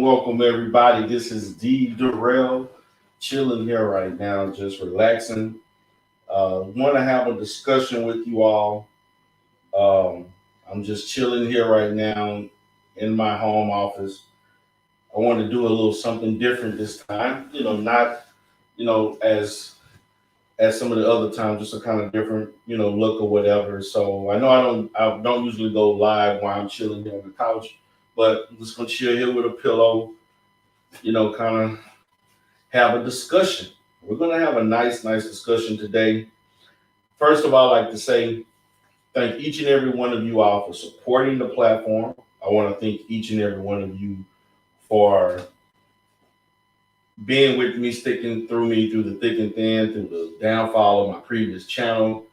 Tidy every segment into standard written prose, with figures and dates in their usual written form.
Welcome, everybody. This is D. Durrell, chilling here right now, just relaxing. Want to have a discussion with you all. I'm just chilling here right now in my home office. I want to do a little something different this time. Not as some of the other times, just a kind of different look or whatever. So I don't usually go live while I'm chilling here on the couch, but I'm just gonna chill here with a pillow, kind of have a discussion. We're going to have a nice discussion today. First of all, I'd like to say thank each and every one of you all for supporting the platform. I want to thank each and every one of you for being with me, sticking through me through the thick and thin, through the downfall of my previous channel.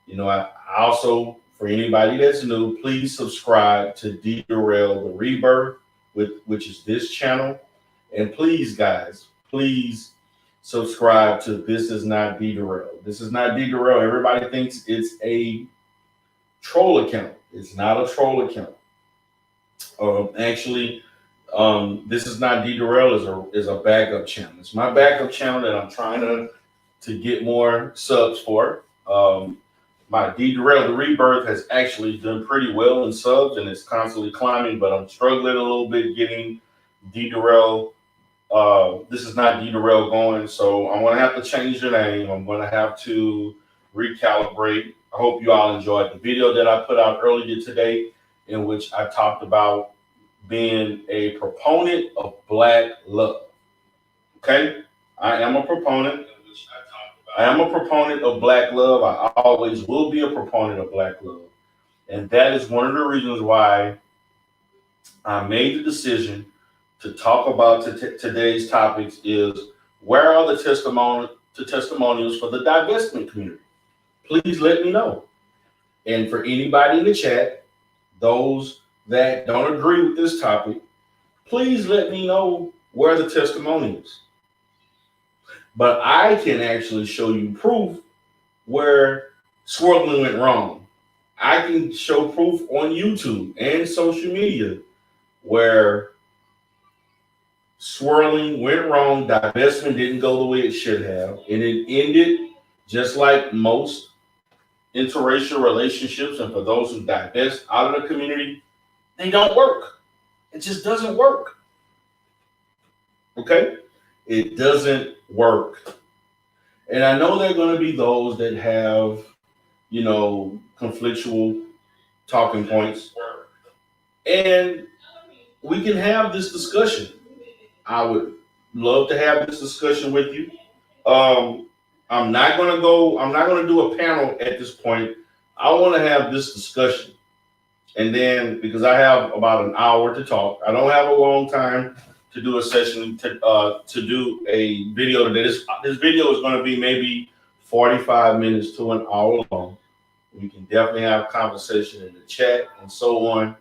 I also, for anybody that's new, please subscribe to D. Durrell, The Rebirth, which is this channel. And please, guys, please subscribe to This Is Not D. Durrell. This is not D. Durrell. Everybody thinks it's a troll account. It's not a troll account. Actually, This Is Not D. Durrell is a backup channel. It's my backup channel that I'm trying to get more subs for. My D. Durrell, The Rebirth, has actually done pretty well in subs, and it's constantly climbing, but I'm struggling a little bit getting D. Durrell. This is not D. Durrell going, so I'm going to have to change the name. I'm going to have to recalibrate. I hope you all enjoyed the video that I put out earlier today, in which I talked about being a proponent of Black love. Okay? I am a proponent. I am a proponent of Black love. I always will be a proponent of Black love. And that is one of the reasons why I made the decision to talk about today's topics is where are the testimonials for the divestment community? Please let me know. And for anybody in the chat, those that don't agree with this topic, please let me know where the testimonials. But I can actually show you proof where swirling went wrong. I can show proof on YouTube and social media where swirling went wrong, divestment didn't go the way it should have, and it ended just like most interracial relationships and for those who divest out of the community, they don't work. It just doesn't work. Okay? It doesn't work. And I know there are going to be those that have, conflictual talking points. And we can have this discussion. I would love to have this discussion with you. I'm not gonna do a panel at this point. I want to have this discussion. And then because I have about an hour to talk, I don't have a long time to do a session to do a video today. This video is going to be maybe 45 minutes to an hour long. We can definitely have a conversation in the chat and so on.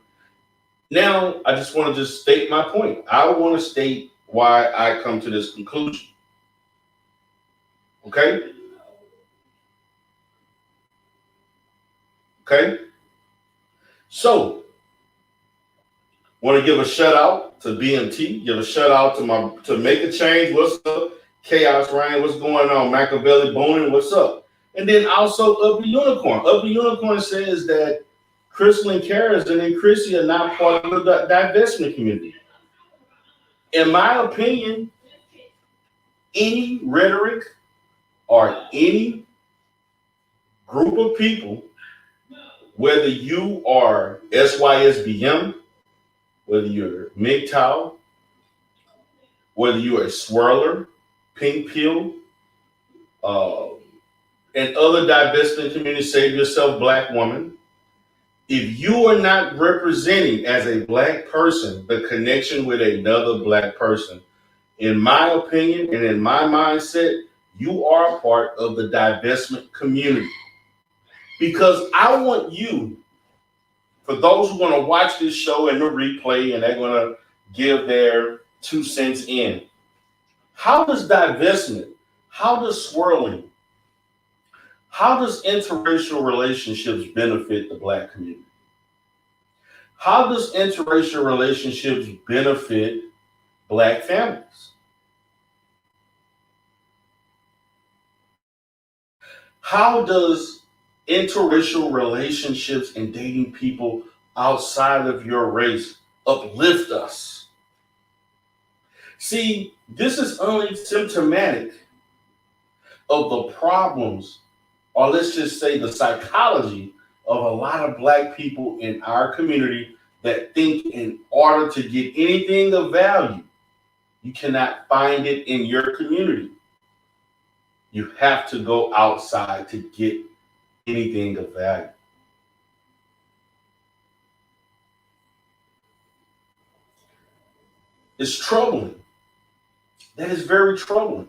Now, I just want to just state my point. I want to state why I come to this conclusion. Okay? Okay? So, want to give a shout out to BMT, give a shout out to Make a Change. What's up? Chaos Ryan, what's going on? Machiavelli Bonin, what's up? And then also Ugly Unicorn. Ugly Unicorn says that Crystal and Karis and Chrissy are not part of the divestment community. In my opinion, any rhetoric or any group of people, whether you are SYSBM, whether you're MGTOW, whether you're a swirler, pink pill, and other divestment communities, save yourself, black woman, if you are not representing as a black person the connection with another black person, in my opinion and in my mindset, you are a part of the divestment community. Because I want you, for those who are going to watch this show and the replay and they're going to give their 2 cents in, how does divestment, how does swirling, how does interracial relationships benefit the black community? How does interracial relationships benefit black families? How does interracial relationships and dating people outside of your race uplift us? See, this is only symptomatic of the problems, or let's just say the psychology of a lot of black people in our community that think in order to get anything of value, you cannot find it in your community. You have to go outside to get anything of value. It's troubling. That is very troubling.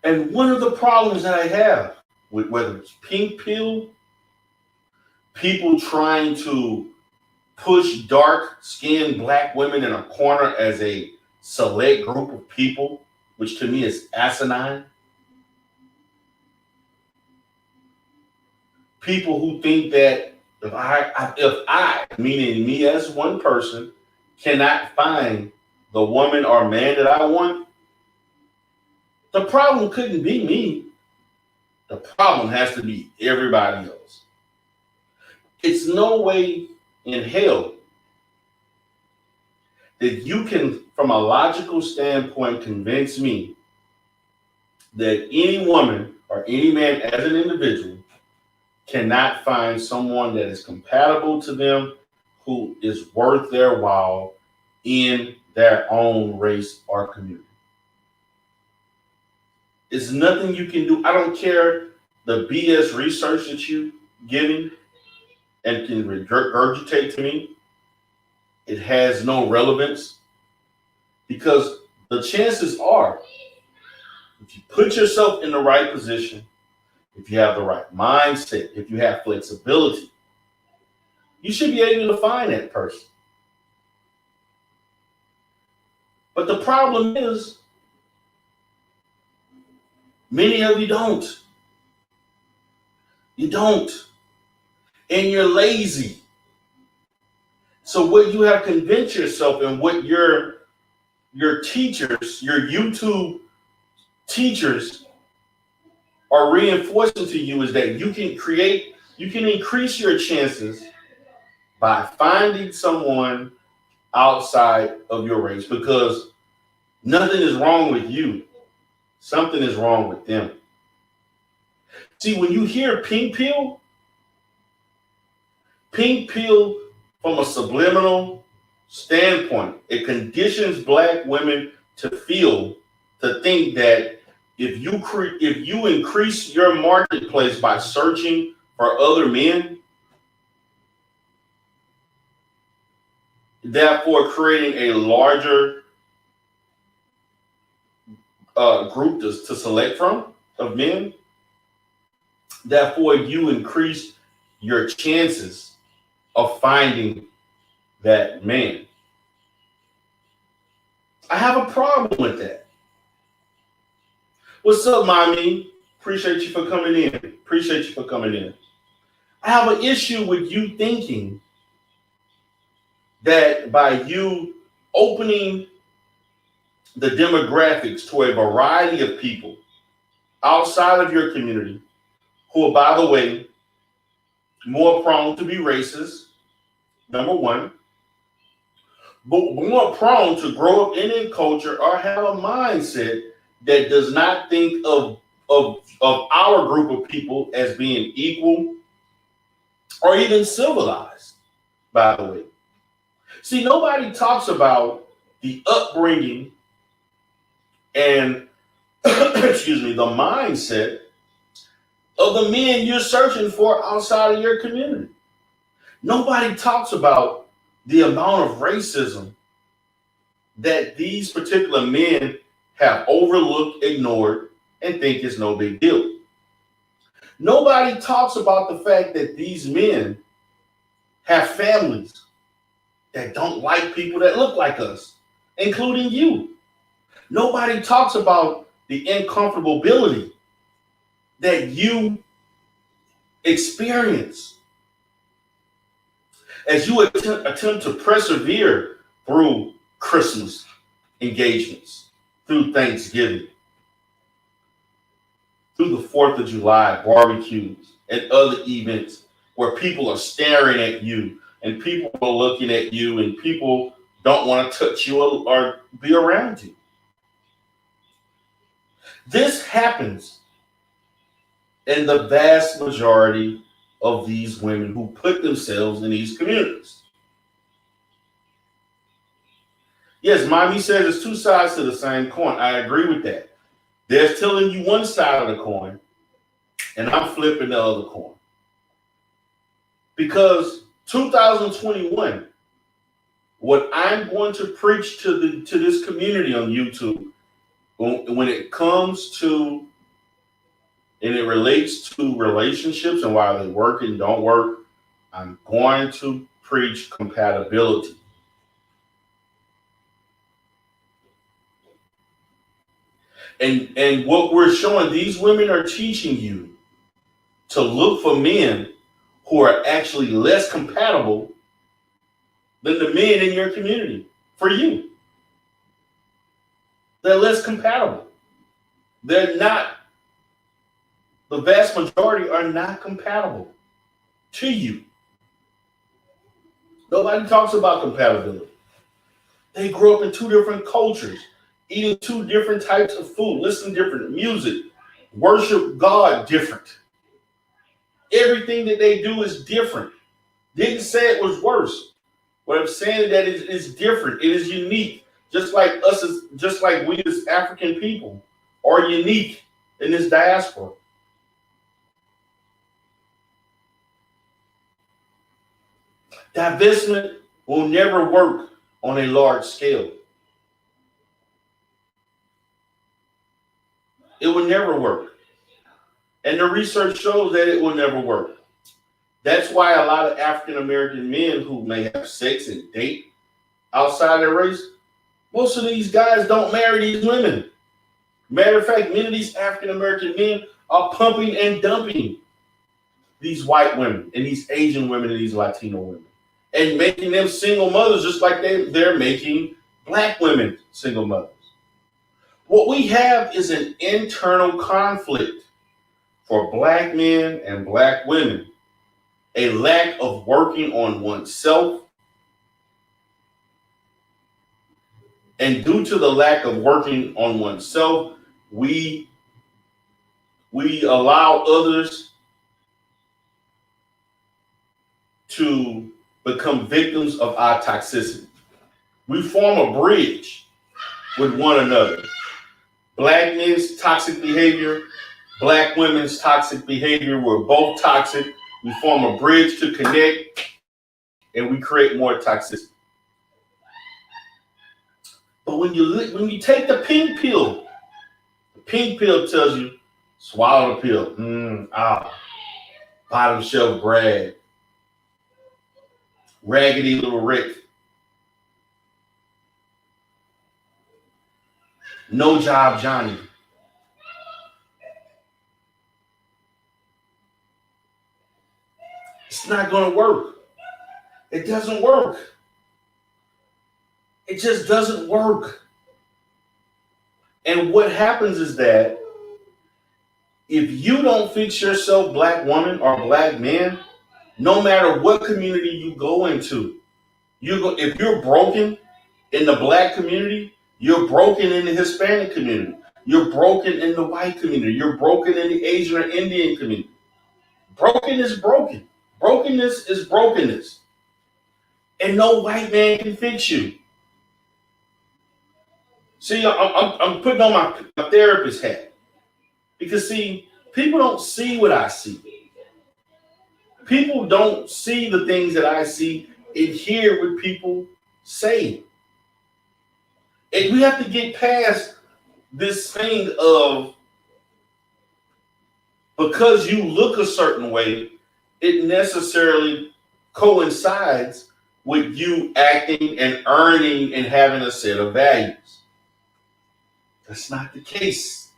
And one of the problems that I have with whether it's pink pill, people trying to push dark-skinned black women in a corner as a select group of people, which to me is asinine. People who think that if I, meaning me as one person, cannot find the woman or man that I want, the problem couldn't be me. The problem has to be everybody else. It's no way in hell that you can, from a logical standpoint, convince me that any woman or any man as an individual cannot find someone that is compatible to them, who is worth their while in their own race or community. It's nothing you can do. I don't care the BS research that you're giving and can regurgitate to me. It has no relevance, because the chances are, if you put yourself in the right position, if you have the right mindset, if you have flexibility, you should be able to find that person. But the problem is, many of you don't. You don't. And you're lazy. So what you have convinced yourself and what your teachers, your YouTube teachers are reinforcing to you is that you can increase your chances by finding someone outside of your race, because nothing is wrong with you. Something is wrong with them. See, when you hear pink pill from a subliminal standpoint, it conditions black women to think that if you increase your marketplace by searching for other men, therefore creating a larger group to select from of men, therefore you increase your chances of finding that man. I have a problem with that. What's up, mommy? Appreciate you for coming in. Appreciate you for coming in. I have an issue with you thinking that by you opening the demographics to a variety of people outside of your community, who are, by the way, more prone to be racist, number one, but more prone to grow up in a culture or have a mindset that does not think of our group of people as being equal or even civilized, by the way. See, nobody talks about the upbringing and excuse me, the mindset of the men you're searching for outside of your community. Nobody talks about the amount of racism that these particular men have overlooked, ignored, and think is no big deal. Nobody talks about the fact that these men have families that don't like people that look like us, including you. Nobody talks about the uncomfortability that you experience as you attempt to persevere through Christmas engagements, through Thanksgiving, through the 4th of July barbecues and other events where people are staring at you and people are looking at you and people don't want to touch you or be around you. This happens in the vast majority of these women who put themselves in these communities. Yes, mommy says there's two sides to the same coin. I agree with that. They're telling you one side of the coin, and I'm flipping the other coin. Because 2021, what I'm going to preach to this community on YouTube, when it comes to and it relates to relationships and why they work and don't work, I'm going to preach compatibility. And what we're showing, these women are teaching you to look for men who are actually less compatible than the men in your community for you. They're less compatible. They're not, the vast majority are not compatible to you. Nobody talks about compatibility. They grew up in two different cultures, eating two different types of food, listening to different music, worship God different. Everything that they do is different. Didn't say it was worse. What I'm saying is that it is different. It is unique. Just like we as African people are unique in this diaspora. Divestment will never work on a large scale. It will never work. And the research shows that it will never work. That's why a lot of African American men who may have sex and date outside their race, most of these guys don't marry these women. Matter of fact, many of these African American men are pumping and dumping these white women and these Asian women and these Latino women and making them single mothers just like they're making black women single mothers. What we have is an internal conflict for black men and black women, a lack of working on oneself. And due to the lack of working on oneself, we allow others to become victims of our toxicity. We form a bridge with one another. Black men's toxic behavior, black women's toxic behavior, we're both toxic. We form a bridge to connect, and we create more toxicity. But when you take the pink pill tells you, swallow the pill. Bottom shelf Brad. Raggedy little Rick. No job Johnny. It's not going to work. It doesn't work. It just doesn't work. And what happens is that if you don't fix yourself, black woman or black man, no matter what community you go into, if you're broken in the black community, you're broken in the Hispanic community, you're broken in the white community, you're broken in the Asian or Indian community. Broken is broken. Brokenness is brokenness. And no white man can fix you. See, I'm putting on my therapist hat. Because, see, people don't see what I see. People don't see the things that I see and hear what people say. And we have to get past this thing of, because you look a certain way, it necessarily coincides with you acting and earning and having a set of values. That's not the case.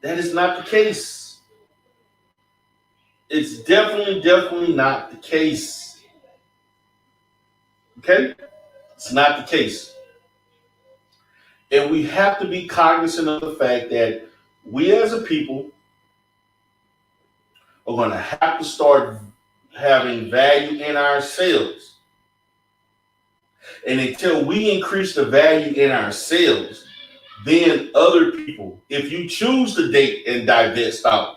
That is not the case. It's definitely not the case. Okay? It's not the case. And we have to be cognizant of the fact that we as a people are going to have to start having value in ourselves. And until we increase the value in ourselves, then other people, if you choose to date and divest out,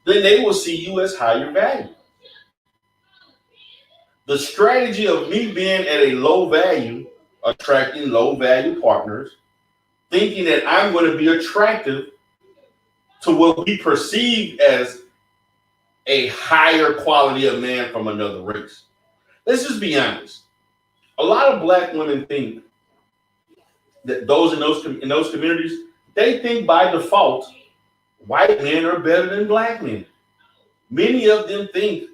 then they will see you as higher value. The strategy of me being at a low value, attracting low value partners, thinking that I'm going to be attractive to what we perceive as a higher quality of man from another race. Let's just be honest. A lot of black women think that those in those communities, they think by default white men are better than black men. Many of them think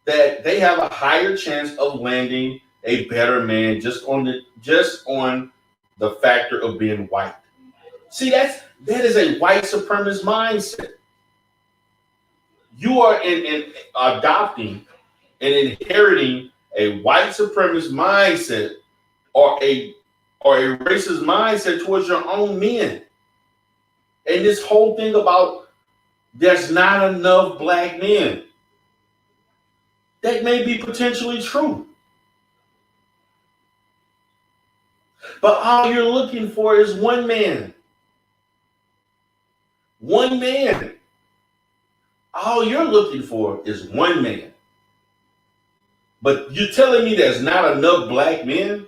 that they have a higher chance of landing a better man just on the factor of being white. See, that is a white supremacist mindset. You are in adopting and inheriting a white supremacist mindset or a racist mindset towards your own men. And this whole thing about there's not enough black men, that may be potentially true. But all you're looking for is one man. One man. All you're looking for is one man. But you're telling me there's not enough black men?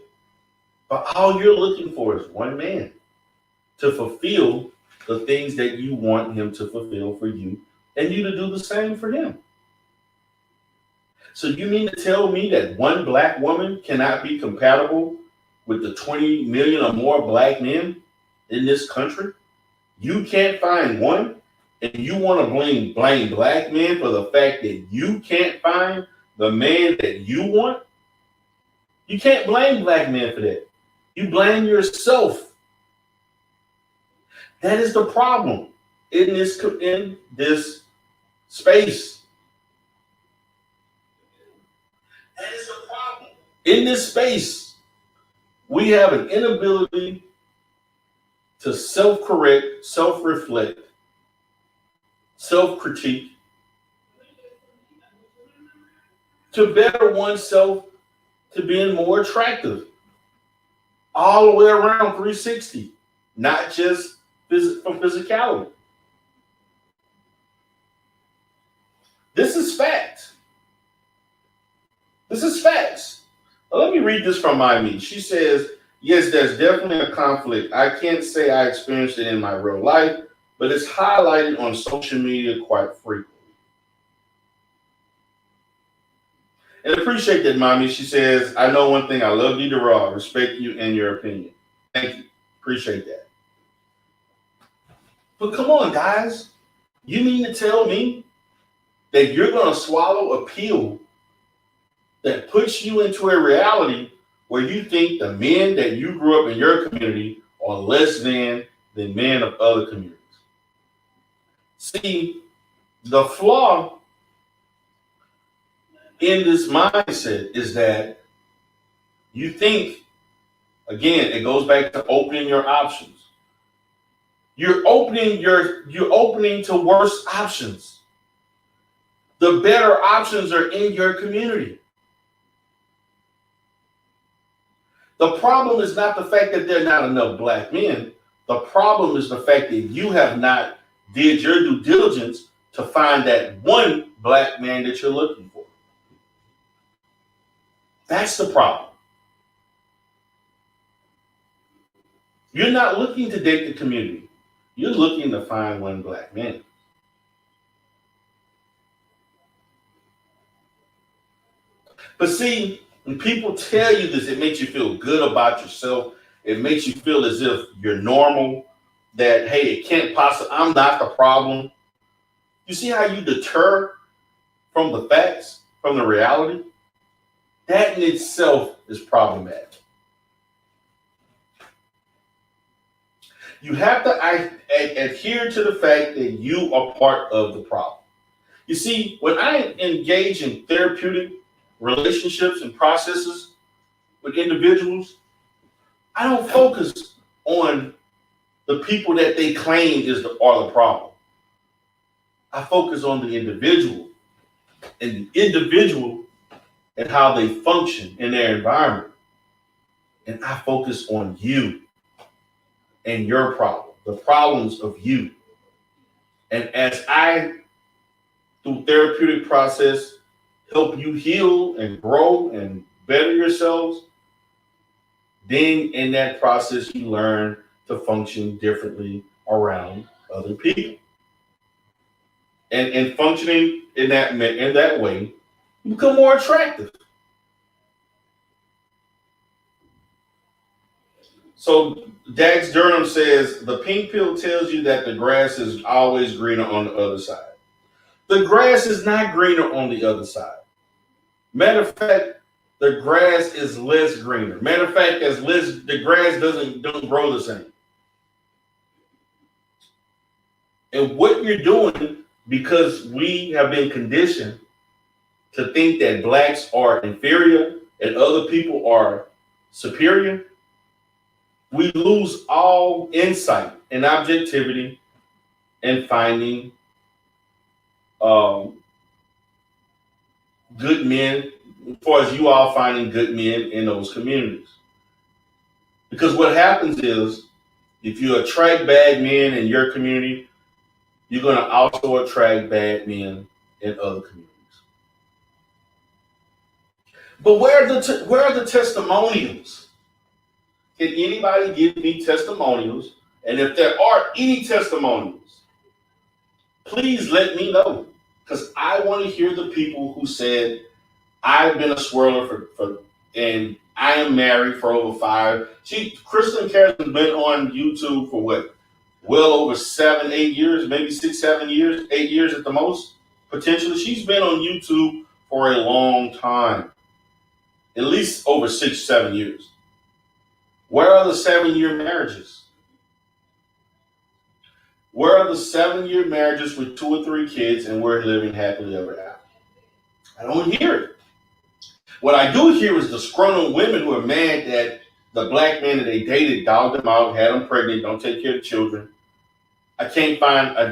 But all you're looking for is one man to fulfill the things that you want him to fulfill for you, and you to do the same for him. So you mean to tell me that one black woman cannot be compatible with the 20 million or more black men in this country? You can't find one, and you want to blame black men for the fact that you can't find the man that you want? You can't blame black men for that. You blame yourself. That is the problem in this space. That is the problem. In this space, we have an inability to self-correct, self-reflect, self-critique, to better oneself to being more attractive all the way around 360, not just from physicality. This is facts. This is facts. Now, let me read this from Miami. She says, yes, there's definitely a conflict. I can't say I experienced it in my real life, but it's highlighted on social media quite frequently. And appreciate that, Mommy. She says, I know one thing. I love you, Dara. Respect you and your opinion. Thank you. Appreciate that. But come on, guys. You mean to tell me that you're going to swallow a pill that puts you into a reality where you think the men that you grew up in your community are less than men of other communities? See, the flaw in this mindset is that you think, again, it goes back to opening your options. You're opening to worse options. The better options are in your community. The problem is not the fact that there are not enough black men. The problem is the fact that you have not did your due diligence to find that one black man that you're looking for. That's the problem. You're not looking to date the community. You're looking to find one black man. But see, when people tell you this, it makes you feel good about yourself. It makes you feel as if you're normal, that, hey, it can't possibly, I'm not the problem. You see how you deter from the facts, from the reality? That in itself is problematic. You have to adhere to the fact that you are part of the problem. You see, when I engage in therapeutic relationships and processes with individuals, I don't focus on the people that they claim are the problem. I focus on the individual and how they function in their environment. And I focus on you and your problem, the problems of you. And as I, through therapeutic process, help you heal and grow and better yourselves, then in that process, you learn to function differently around other people. And functioning in that way, you become more attractive. So Dax Durham says, the pink pill tells you that the grass is always greener on the other side. The grass is not greener on the other side. Matter of fact, the grass is less greener. Matter of fact, the grass doesn't grow the same. And what you're doing, because we have been conditioned to think that blacks are inferior and other people are superior, we lose all insight and objectivity in finding good men, as far as you all finding good men in those communities. Because what happens is, if you attract bad men in your community, you're going to also attract bad men in other communities. But where are the testimonials? Can anybody give me testimonials? And if there are any testimonials, please let me know. Because I want to hear the people who said, I've been a swirler and I am married for over 5. Kristen Carr's been on YouTube for what? Well over 7, 8 years, maybe 6, 7 years, 8 years at the most, potentially. She's been on YouTube for a long time, at least over 6, 7 years. Where are the 7-year marriages? Where are the 7-year marriages with 2 or 3 kids and we're living happily ever after? I don't hear it. What I do hear is disgruntled women who are mad that the black men that they dated dogged them out, had them pregnant, don't take care of the children. I can't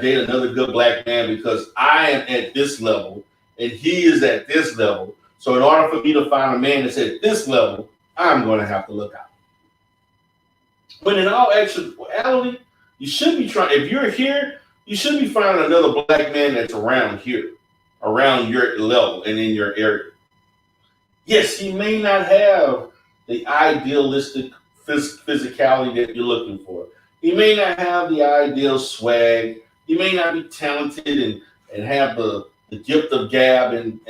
date another good black man because I am at this level and he is at this level. So in order for me to find a man that's at this level, I'm going to have to look out. But in all actuality, you should be trying. If you're here, you should be finding another black man that's around here, around your level and in your area. Yes, he may not have the idealistic physicality that you're looking for. He may not have the ideal swag. He may not be talented and have the gift of gab and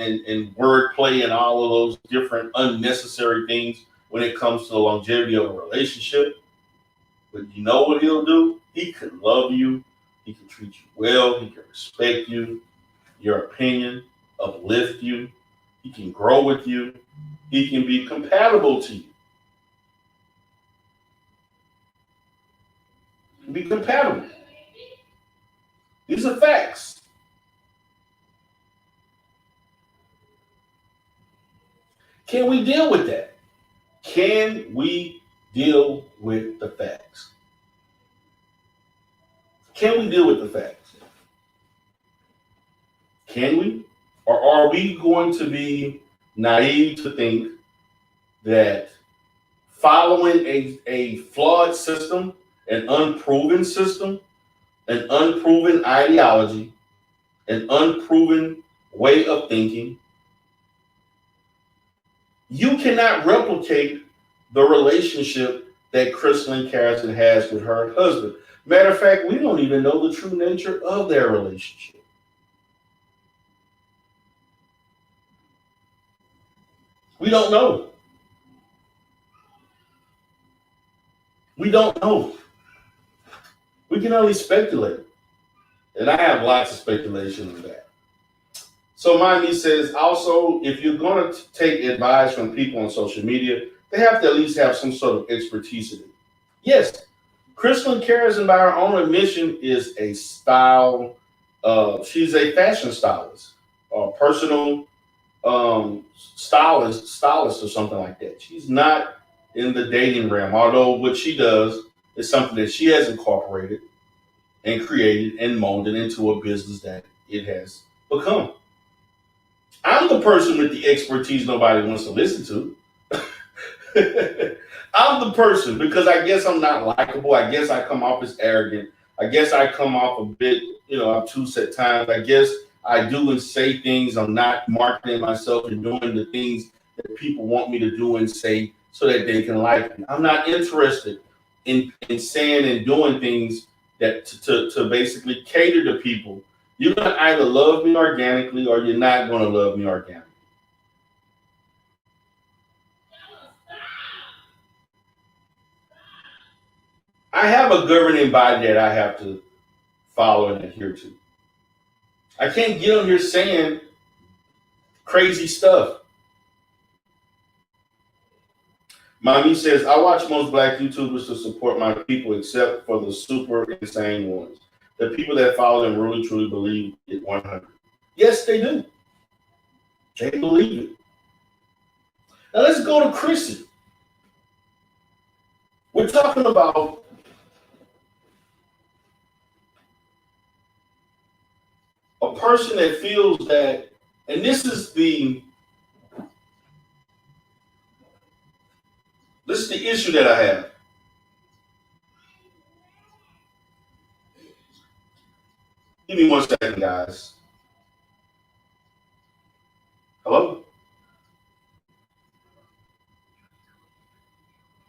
wordplay and all of those different unnecessary things when it comes to the longevity of a relationship. But you know what he'll do? He can love you. He can treat you well. He can respect you, your opinion, uplift you. He can grow with you. He can be compatible to you. Be compatible. These are facts. Can we deal with that? Can we deal with the facts? Can we deal with the facts? Can we? Or are we going to be naive to think that following a flawed system, an unproven system, an unproven ideology, an unproven way of thinking, you cannot replicate the relationship that Crystalline Carrison has with her husband. Matter of fact, we don't even know the true nature of their relationship. We don't know. We don't know. We can only speculate. And I have lots of speculation on that. So Miami says, also, if you're going to take advice from people on social media, they have to at least have some sort of expertise in it. Yes, Crystalline Carrison, by her own admission, is a style. She's a fashion stylist, or personal stylist or something like that. She's not in the dating realm, although what she does is something that she has incorporated and created and molded into a business that it has become. I'm the person with the expertise nobody wants to listen to. I'm the person because I guess I'm not likable. I guess I come off as arrogant. I guess I come off a bit, obtuse at times. I guess I do and say things. I'm not marketing myself and doing the things that people want me to do and say so that they can like me. I'm not interested in saying and doing things that to basically cater to people. You're going to either love me organically or you're not going to love me organically. I have a governing body that I have to follow and adhere to. I can't get on here saying crazy stuff. Mommy says, I watch most black YouTubers to support my people except for the super insane ones. The people that follow them really truly believe it 100. Yes, they do. They believe it. Now let's go to Chrissy. We're talking about a person that feels that, and this is the issue that I have. Give me 1 second, guys. Hello?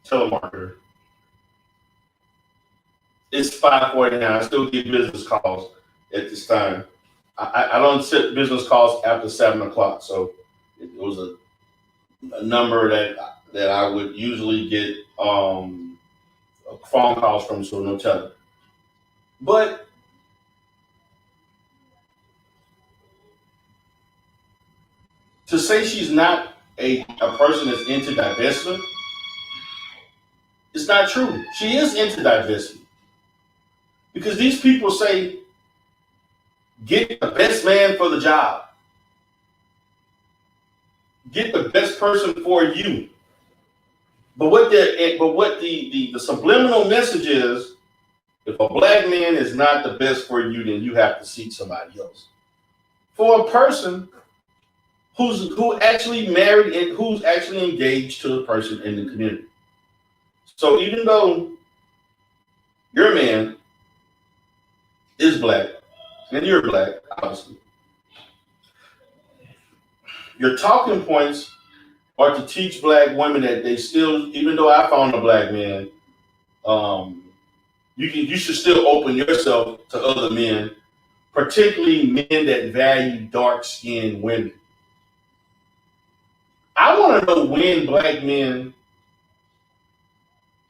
Telemarketer. It's 5:49. I still get business calls at this time. I don't set business calls after 7 o'clock, so it was a number that I would usually get phone calls from, so no telling. But to say she's not a person that's into divestment, it's not true. She is into divestment. Because these people say, get the best man for the job. Get the best person for you. But what the subliminal message is If a black man is not the best for you, then you have to seek somebody else. For a person who actually married and who's actually engaged to a person in the community. So even though your man is black and you're black, obviously, your talking points are to teach black women that they still, even though I found a black man, you should still open yourself to other men, particularly men that value dark skinned women. I want to know when black men,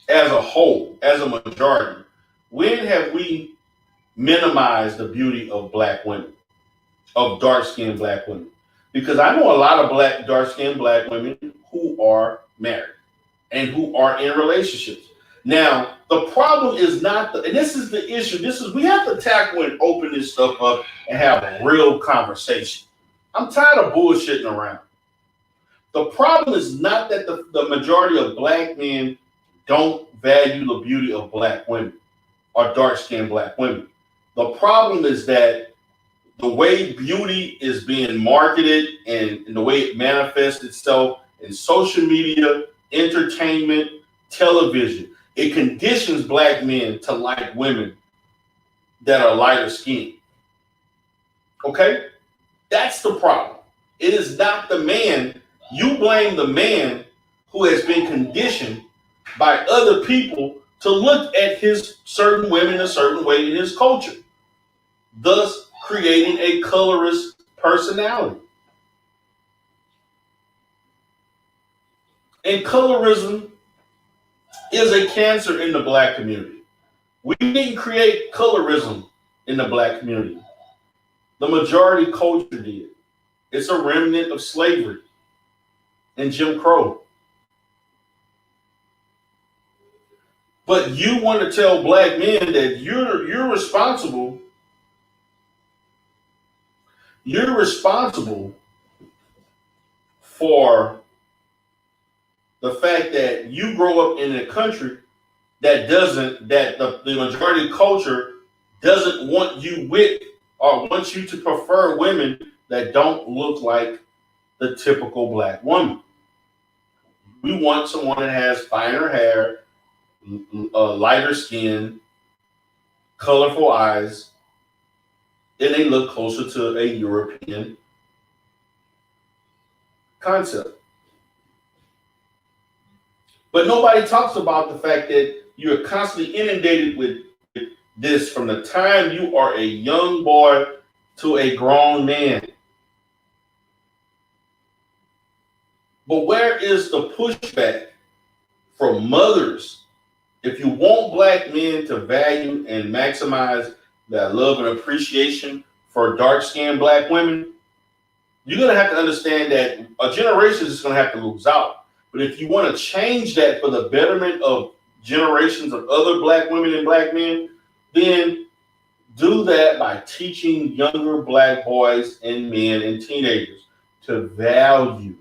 as a whole, as a majority, when have we minimized the beauty of black women, of dark skinned black women? Because I know a lot of dark skinned black women who are married and who are in relationships. Now, the problem is not and this is the issue. We have to tackle and open this stuff up and have a real conversation. I'm tired of bullshitting around. The problem is not that the majority of black men don't value the beauty of black women or dark skinned black women. The problem is that the way beauty is being marketed and the way it manifests itself in social media, entertainment, television, it conditions black men to like women that are lighter skinned. Okay? That's the problem. It is not the man. You blame the man who has been conditioned by other people to look at his certain women a certain way in his culture, thus creating a colorist personality. And colorism is a cancer in the black community. We didn't create colorism in the black community. The majority culture did. It's a remnant of slavery and Jim Crow. But you want to tell black men that you're responsible. You're responsible for the fact that you grow up in a country that the majority culture doesn't want you with or wants you to prefer women that don't look like the typical black woman. We want someone that has finer hair, lighter skin, colorful eyes, and they look closer to a European concept. But nobody talks about the fact that you're constantly inundated with this from the time you are a young boy to a grown man. But where is the pushback from mothers? If you want black men to value and maximize that love and appreciation for dark-skinned black women, you're going to have to understand that a generation is going to have to lose out. But if you want to change that for the betterment of generations of other black women and black men, then do that by teaching younger black boys and men and teenagers to value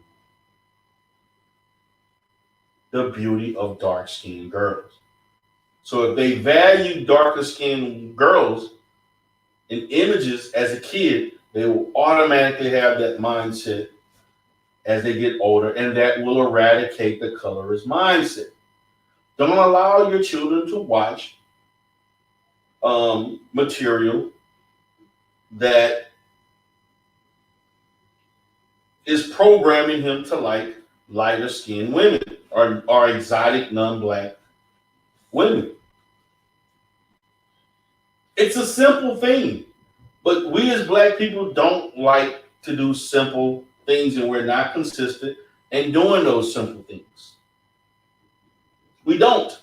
the beauty of dark-skinned girls. So if they value darker-skinned girls in images as a kid, they will automatically have that mindset as they get older, and that will eradicate the colorist mindset. Don't allow your children to watch material that is programming him to like lighter skinned women or exotic non-black women. It's a simple thing, but we as black people don't like to do simple things, and we're not consistent in doing those simple things. We don't.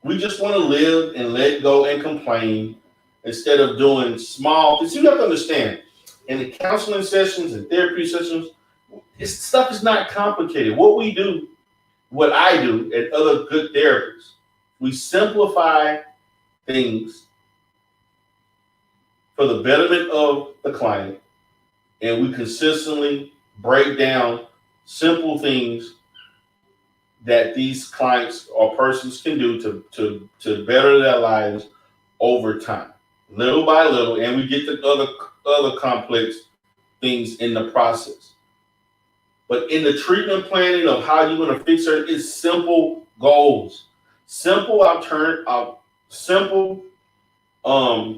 We just want to live and let go and complain instead of doing small. Because you have to understand, in the counseling sessions and therapy sessions, stuff is not complicated. What I do, and other good therapists, we simplify things for the betterment of the client, and we consistently break down simple things that these clients or persons can do to better their lives over time, little by little, and we get the other complex things in the process. But in the treatment planning of how you're going to fix her, it's simple goals, simple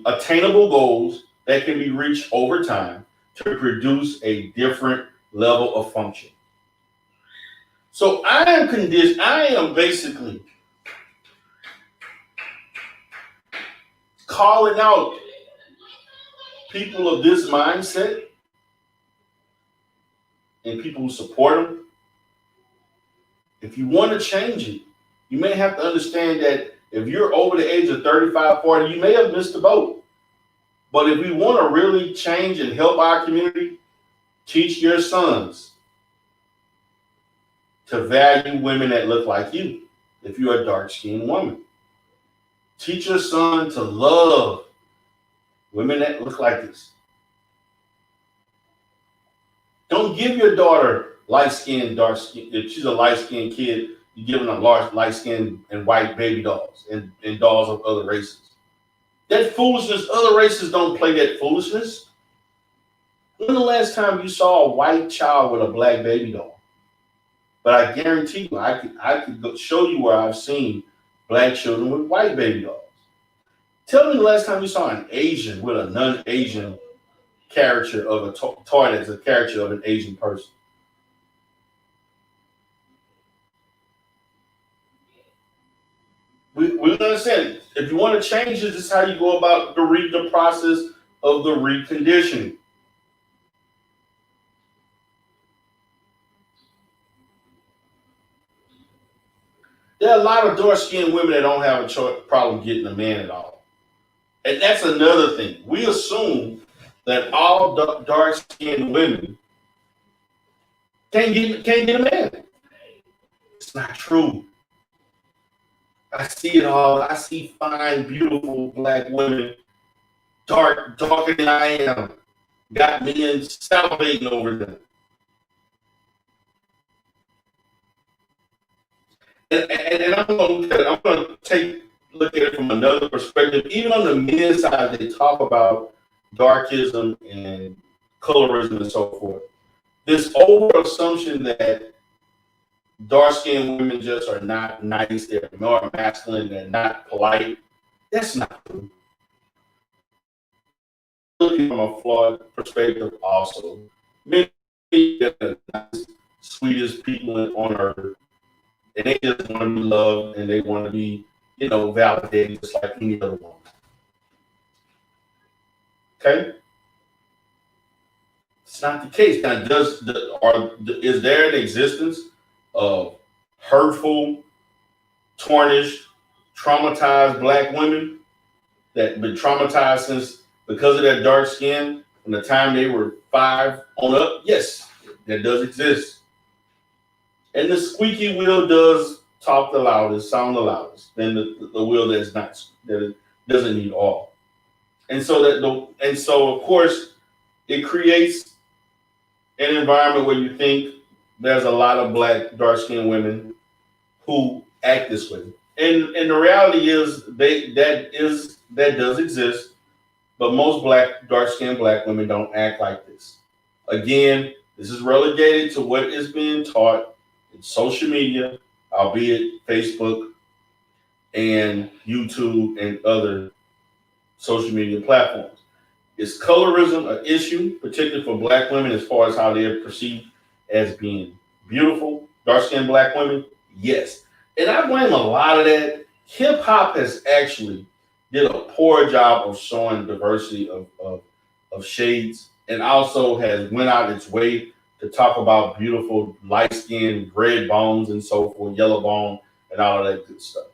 attainable goals that can be reached over time to produce a different level of function. So I am basically calling out people of this mindset and people who support them. If you want to change it, you may have to understand that if you're over the age of 35, 40, you may have missed the boat. But if we want to really change and help our community, teach your sons to value women that look like you. If you're a dark-skinned woman, teach your son to love women that look like this. Don't give your daughter light skin, dark skin. If she's a light skinned kid, you're giving her large light skin and white baby dolls and dolls of other races. That foolishness, other races don't play that foolishness. When the last time you saw a white child with a black baby doll? But I guarantee you, I could show you where I've seen black children with white baby dolls. Tell me the last time you saw an Asian with a non-Asian character of a toy that's a character of an Asian person. We understand. If you want to change this is how you go about the process of the reconditioning. There are a lot of dark-skinned women that don't have a problem getting a man at all. And that's another thing. We assume that all dark-skinned women can't get a man. It's not true. I see it all. I see fine, beautiful black women, darker than I am, got men salivating over them. And I'm going to look at it from another perspective. Even on the men's side, they talk about darkism and colorism and so forth. This over assumption that dark-skinned women just are not nice, they're more masculine, they're not polite. That's not true. Looking from a flawed perspective, also, many are the nicest, sweetest people on earth, and they just want to be loved and they want to be, validated just like any other one. Okay, it's not the case. Now, is there an existence of hurtful, tarnished, traumatized black women that been traumatized since because of their dark skin from the time they were 5 on up? Yes, that does exist. And the squeaky wheel does talk the loudest, sound the loudest than the wheel that it doesn't need oil. And so of course it creates an environment where you think there's a lot of black dark skinned women who act this way. And the reality is that does exist, but most dark skinned black women don't act like this. Again, this is relegated to what is being taught in social media, albeit Facebook and YouTube and other social media platforms. Is colorism an issue, particularly for black women, as far as how they're perceived as being beautiful, dark-skinned black women? Yes. And I blame a lot of that. Hip hop has actually did a poor job of showing diversity of shades, and also has went out its way to talk about beautiful light skin, red bones and so forth, yellow bone, and all of that good stuff.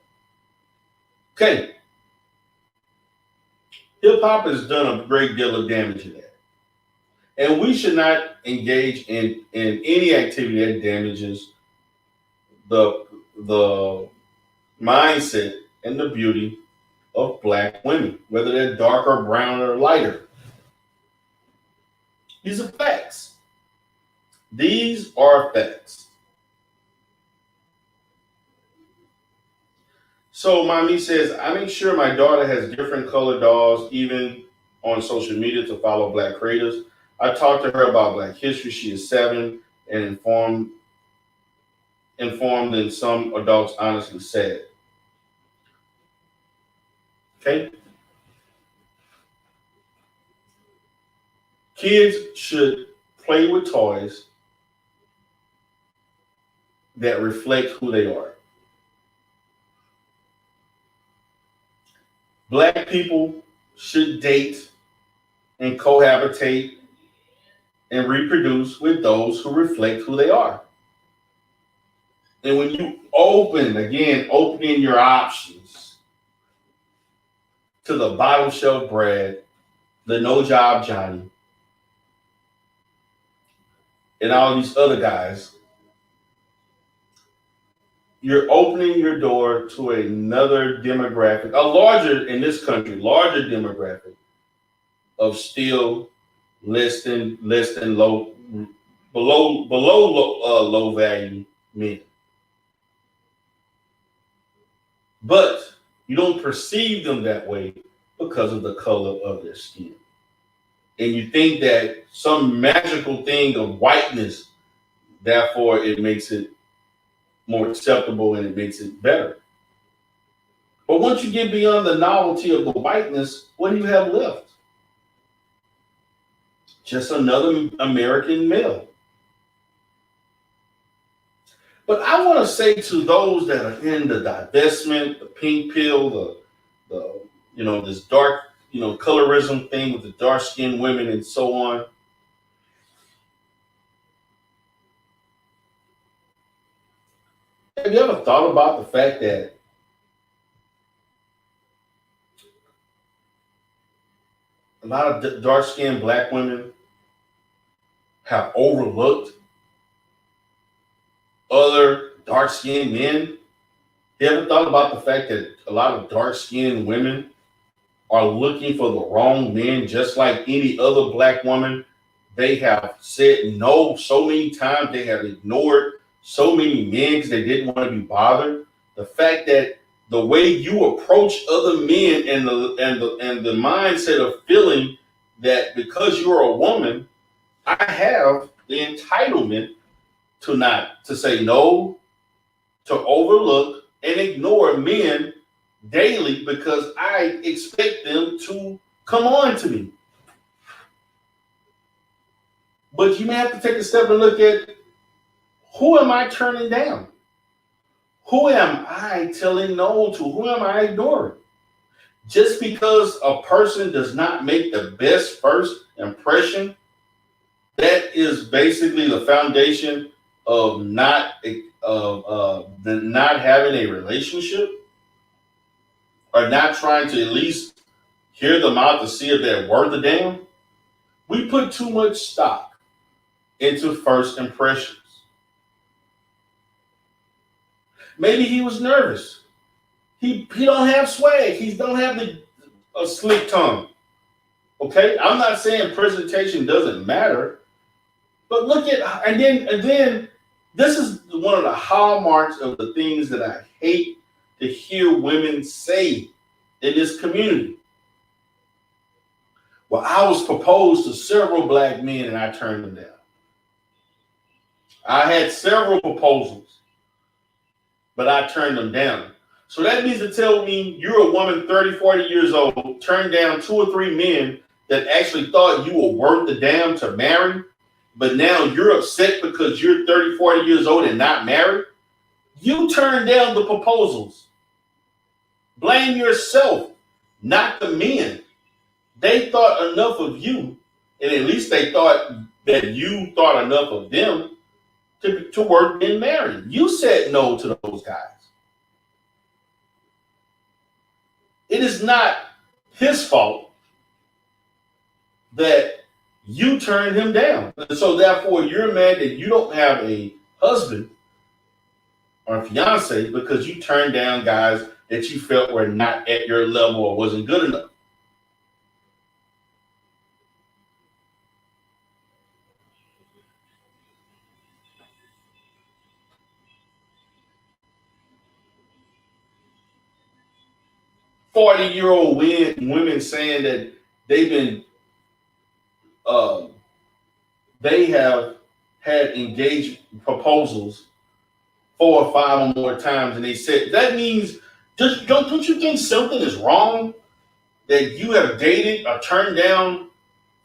Okay. Hip hop has done a great deal of damage in that. And we should not engage in any activity that damages the mindset and the beauty of black women, whether they're darker, brown, or lighter. These are facts. These are facts. So mommy says, I make sure my daughter has different colored dolls, even on social media to follow black creators. I talked to her about black history. She is 7 and informed than some adults honestly said. Okay? Kids should play with toys that reflect who they are. Black people should date and cohabitate and reproduce with those who reflect who they are. And when you opening your options to the bottom shelf Brad, the no job Johnny, and all these other guys, you're opening your door to another demographic, a larger in this country, larger demographic of still less than low low value men. But you don't perceive them that way because of the color of their skin. And you think that some magical thing of whiteness, therefore it makes it more acceptable and it makes it better. But once you get beyond the novelty of the whiteness, what do you have left? Just another American male. But I want to say to those that are in the divestment, the pink pill, the this dark, colorism thing with the dark skinned women and so on. Have you ever thought about the fact that a lot of dark skinned black women have overlooked other dark skinned men? You ever thought about the fact that a lot of dark skinned women are looking for the wrong men, just like any other black woman? They have said no so many times. They have ignored so many men because they didn't want to be bothered. The fact that the way you approach other men and the mindset of feeling that because you're a woman, I have the entitlement to say no, to overlook and ignore men daily because I expect them to come on to me. But you may have to take a step and look at, who am I turning down? Who am I telling no to? Who am I ignoring? Just because a person does not make the best first impression, that is basically the foundation of not having a relationship, or not trying to at least hear them out to see if they're worth a damn. We put too much stock into first impressions. Maybe he was nervous. He don't have swag. He don't have a slick tongue. Okay, I'm not saying presentation doesn't matter, but look at and then this is one of the hallmarks of the things that I hate to hear women say in this community. Well, I was proposed to several black men and I turned them down. I had several proposals, but I turned them down. So that means to tell me you're a woman 30, 40 years old, turned down 2 or 3 men that actually thought you were worth the damn to marry, but now you're upset because you're 30, 40 years old and not married. You turned down the proposals. Blame yourself, not the men. They thought enough of you, and at least they thought that you thought enough of them to work being married. You said no to those guys. It is not his fault that you turned him down. And so therefore you're mad that you don't have a husband or a fiance because you turned down guys that you felt were not at your level or wasn't good enough. 40-year-old women saying that they've been, uh, they have had engaged proposals 4 or 5 or more times, and they said that means, don't you think something is wrong that you have dated or turned down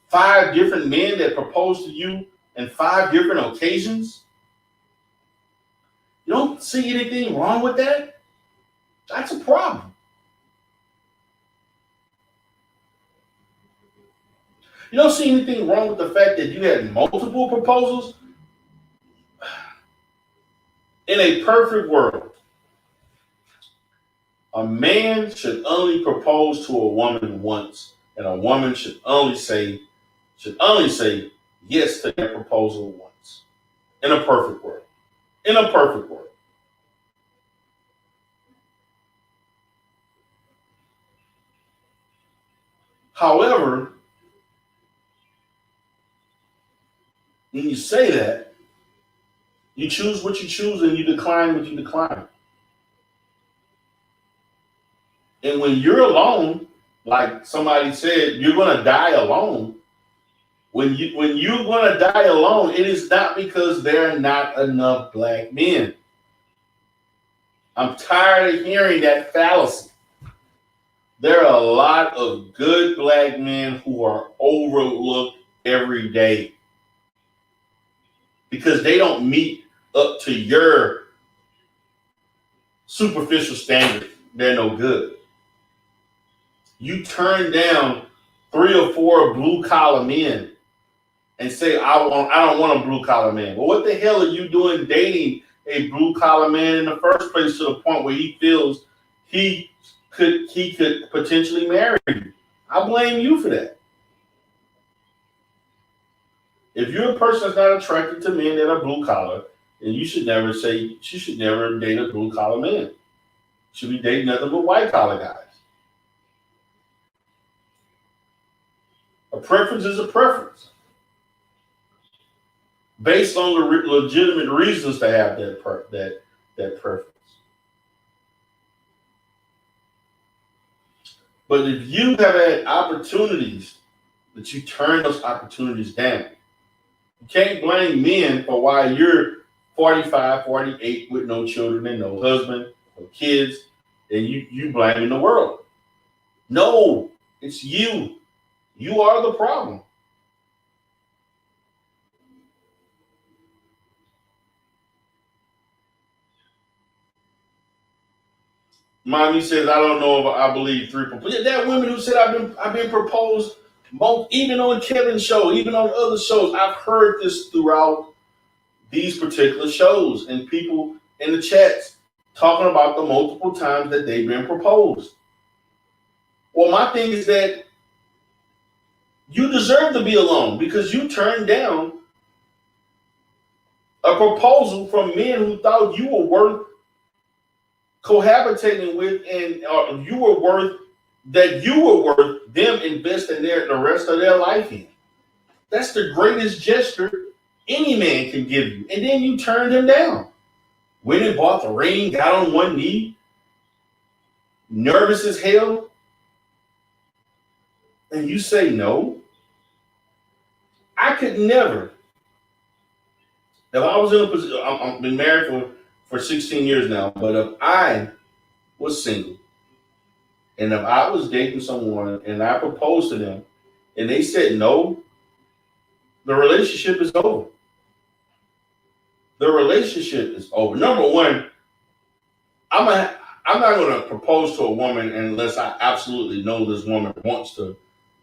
5 different men that proposed to you in 5 different occasions? You don't see anything wrong with that? That's a problem. You don't see anything wrong with the fact that you had multiple proposals? In a perfect world, a man should only propose to a woman once, and a woman should only say yes to that proposal once. In a perfect world. In a perfect world. However, when you say that, you choose what you choose and you decline what you decline. And when you're alone, like somebody said, you're gonna die alone. When you're gonna die alone, it is not because there are not enough black men. I'm tired of hearing that fallacy. There are a lot of good black men who are overlooked every day because they don't meet up to your superficial standard. They're no good. You turn down 3 or 4 blue collar men and say, I don't want a blue collar man. Well, what the hell are you doing dating a blue collar man in the first place to the point where he feels he could potentially marry you? I blame you for that. If you're a person that's not attracted to men that are blue collar, then you should never date a blue collar man. You should be dating nothing but white collar guys. A preference is a preference based on the legitimate reasons to have that preference. But if you have had opportunities that you turn those opportunities down, you can't blame men for why you're 45, 48 with no children and no husband, no kids, and you blaming the world. No, it's you. You are the problem. Mommy says, I don't know if I believe 3 proposals. Yeah, that woman who said I've been proposed, even on Kevin's show, even on other shows. I've heard this throughout these particular shows and people in the chats talking about the multiple times that they've been proposed. Well, my thing is that you deserve to be alone because you turned down a proposal from men who thought you were worth cohabitating with, and you were worth them investing the rest of their life in. That's the greatest gesture any man can give you. And then you turned him down. Went and bought the ring, got on one knee, nervous as hell, and you say no. I could never. If I was in a position, I've been married for 16 years now, but if I was single and if I was dating someone and I proposed to them and they said no, the relationship is over. The relationship is over. Number one, I'm not going to propose to a woman unless I absolutely know this woman wants to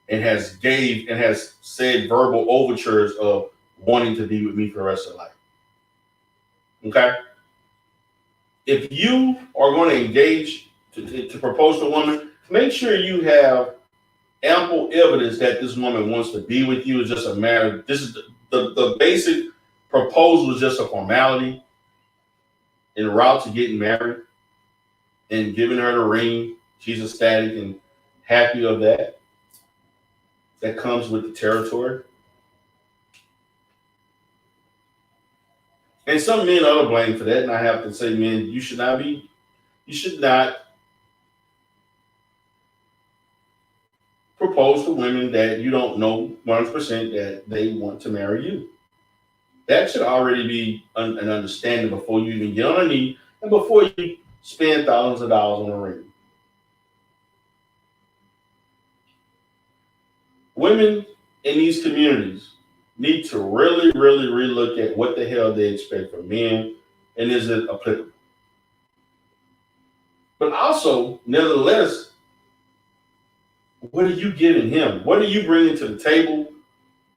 and has said verbal overtures of wanting to be with me for the rest of life. Okay? If you are going to engage to propose to a woman, make sure you have ample evidence that this woman wants to be with you. It's just a matter. This is the basic proposal is just a formality en route to getting married and giving her the ring. She's ecstatic and happy of that. That comes with the territory. And some men are to blame for that. And I have to say, men, you should not propose to women that you don't know 100% that they want to marry you. That should already be an understanding before you even get on a knee and before you spend thousands of dollars on a ring. Women in these communities need to really, really relook at what the hell they expect from men and is it applicable. But also, nevertheless, what are you giving him? What are you bringing to the table?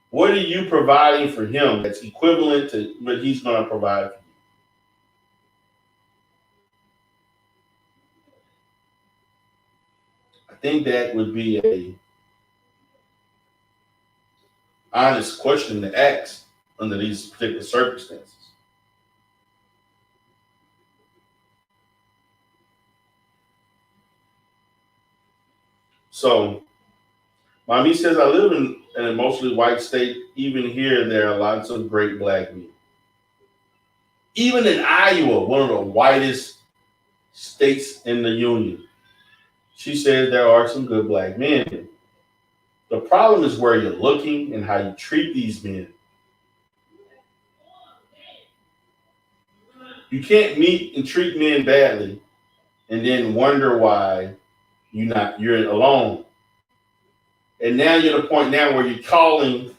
What are you providing for him that's equivalent to what he's going to provide for you? I think that would be a honest question to ask under these particular circumstances. So, Mommy says, I live in a mostly white state. Even here, there are lots of great black men. Even in Iowa, one of the whitest states in the union, she says there are some good black men. The problem is where you're looking and how you treat these men. You can't meet and treat men badly and then wonder why you're alone. And now you're at a point now where you're calling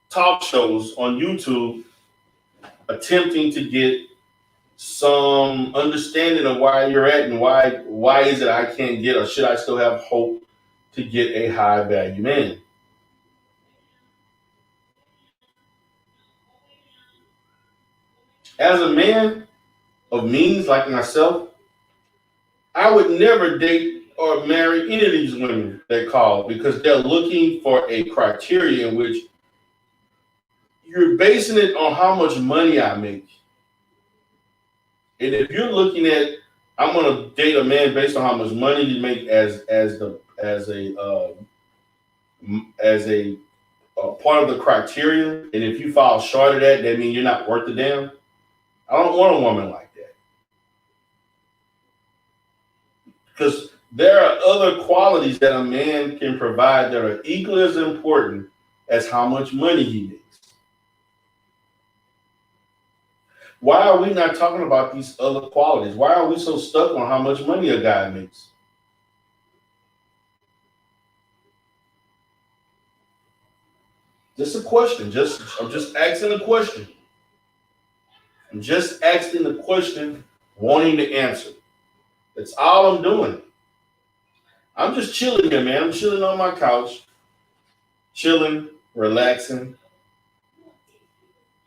talk shows on YouTube attempting to get some understanding of why you're at and why is it I can't get or should I still have hope to get a high value man. As a man of means like myself, I would never date or marry any of these women that call because they're looking for a criteria in which you're basing it on how much money I make. And if you're looking at, I'm gonna date a man based on how much money you make as a part of the criteria, and if you fall short of that, that means you're not worth the damn. I don't want a woman like that because there are other qualities that a man can provide that are equally as important as how much money he makes. Why are we not talking about these other qualities? Why are we so stuck on how much money a guy makes? Just a question. I'm just asking a question. I'm just asking the question, wanting the answer. That's all I'm doing. I'm just chilling here, man. I'm chilling on my couch, chilling, relaxing,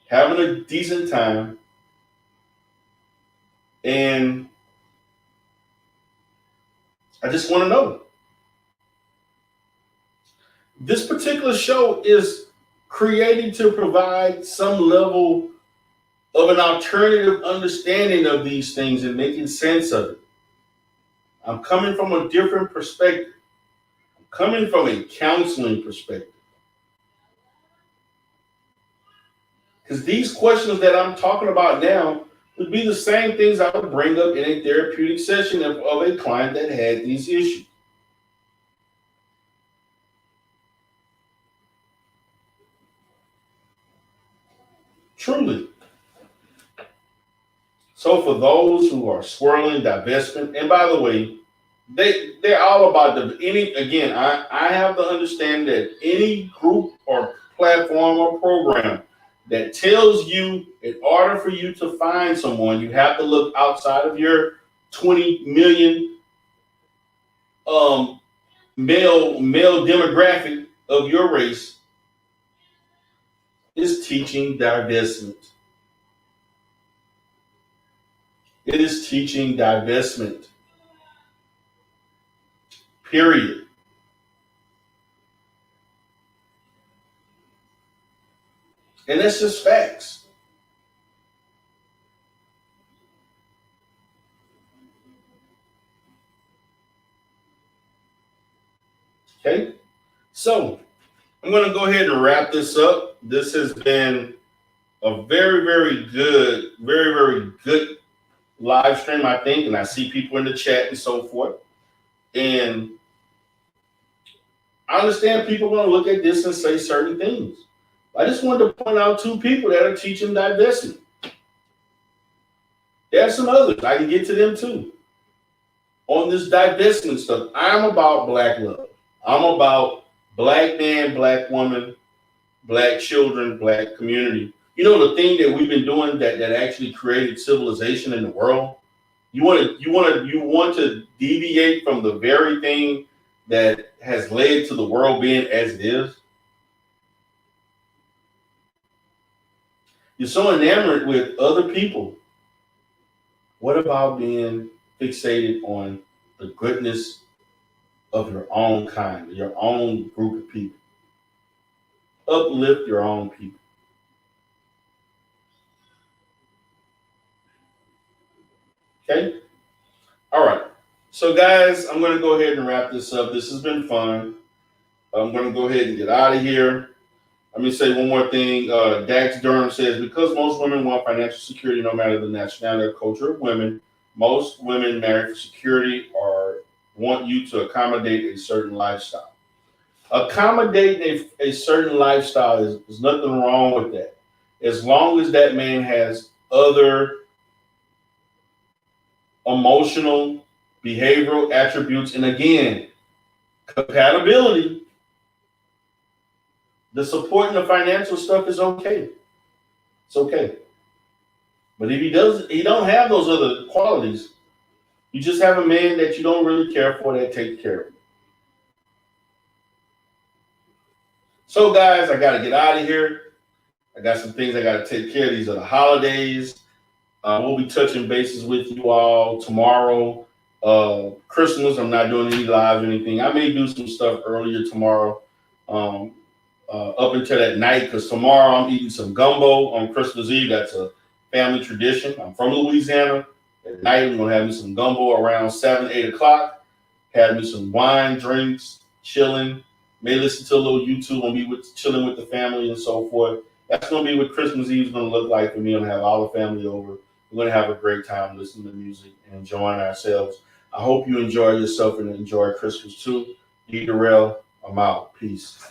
having a decent time. And I just want to know. This particular show is created to provide some level of an alternative understanding of these things and making sense of it. I'm coming from a different perspective. I'm coming from a counseling perspective. Because these questions that I'm talking about now would be the same things I would bring up in a therapeutic session of a client that had these issues. Truly. So for those who are swirling divestment, and by the way, they're all about I have to understand that any group or platform or program that tells you in order for you to find someone, you have to look outside of your 20 million male demographic of your race is teaching divestment. It is teaching divestment. Period. And that's just facts. Okay? So I'm going to go ahead and wrap this up. This has been a very, very good live stream, I think. And I see people in the chat and so forth. And I understand people are going to look at this and say certain things. I just wanted to point out two people that are teaching divestment. There's some others. I can get to them too. On this divestment stuff, I'm about black love. I'm about black man, black woman, black children, black community. You know the thing that we've been doing that actually created civilization in the world? You want to deviate from the very thing that has led to the world being as it is. You're so enamored with other people. What about being fixated on the goodness of your own kind, your own group of people? Uplift your own people. Okay? All right. So, guys, I'm going to go ahead and wrap this up. This has been fun. I'm going to go ahead and get out of here. Let me say one more thing. Dax Durham says, because most women want financial security no matter the nationality or culture of women, most women marry for security or want you to accommodate a certain lifestyle. Accommodating a certain lifestyle is nothing wrong with that. As long as that man has other emotional, behavioral attributes, and again, compatibility, the support and the financial stuff is okay. It's okay. But if he don't have those other qualities, you just have a man that you don't really care for that takes care of you. So, guys, I got to get out of here. I got some things I got to take care of. These are the holidays. We'll be touching bases with you all tomorrow. Christmas, I'm not doing any live or anything. I may do some stuff earlier tomorrow, up until that night, because tomorrow I'm eating some gumbo on Christmas Eve. That's a family tradition. I'm from Louisiana. At night, I'm going to have me some gumbo around 7, 8 o'clock. Have me some wine, drinks, chilling. May listen to a little YouTube and be chilling with the family and so forth. That's going to be what Christmas Eve is going to look like for me. I'm going to have all the family over. We're going to have a great time listening to music and enjoying ourselves. I hope you enjoy yourself and enjoy Christmas too. D. Darrell, I'm out. Peace.